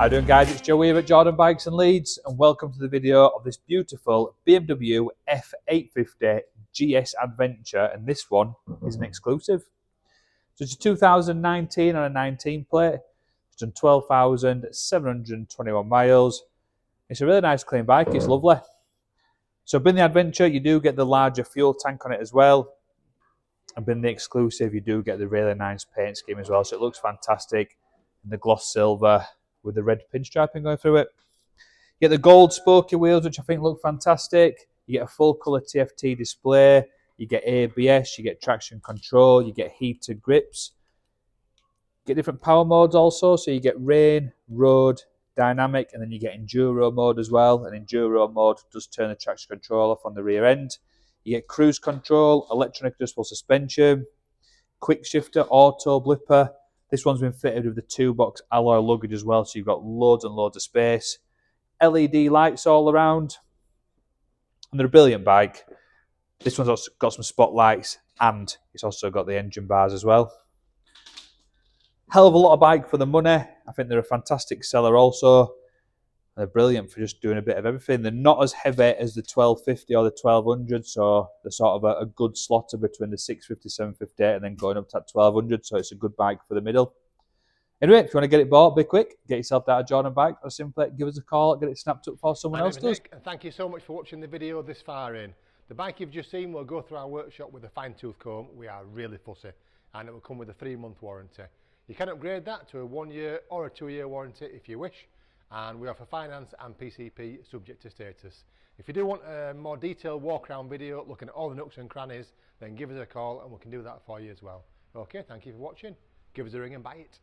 How you doing, guys? It's Joe here at Jordan Bikes and Leeds, and welcome to the video of this beautiful BMW F850GS Adventure, and this one is an exclusive. So it's a 2019 on a 19 plate. It's done 12,721 miles. It's a really nice clean bike, it's lovely. So being the Adventure, you do get the larger fuel tank on it as well. And being the exclusive, you do get the really nice paint scheme as well. So it looks fantastic in the gloss silver with the red pinstriping going through it. You get the gold spokey wheels, which I think look fantastic. You get a full colour TFT display. You get ABS, you get traction control, you get heated grips. You get different power modes also. So you get rain, road, dynamic, and then you get enduro mode as well. And enduro mode does turn the traction control off on the rear end. You get cruise control, electronic adjustable suspension, quick shifter, auto blipper. This one's been fitted with the 2-box alloy luggage as well, so you've got loads and loads of space. LED lights all around. And they're a brilliant bike. This one's also got some spotlights, and it's also got the engine bars as well. Hell of a lot of bike for the money. I think they're a fantastic seller also. They're brilliant for just doing a bit of everything. They're not as heavy as the 1250 or the 1200, so they're sort of a good slotter between the 650, 750, and then going up to that 1200, so it's a good bike for the middle. Anyway, if you want to get it bought, be quick, get yourself out of Jordan Bike, or simply give us a call, get it snapped up for someone else does. Nick, and thank you so much for watching the video this far in. The bike you've just seen will go through our workshop with a fine-tooth comb. We are really fussy, and it will come with a 3-month warranty. You can upgrade that to a 1-year or a 2-year warranty if you wish, and we offer finance and PCP subject to status. If you do want a more detailed walk-around video looking at all the nooks and crannies, then give us a call and we can do that for you as well. Okay, thank you for watching. Give us a ring and buy it.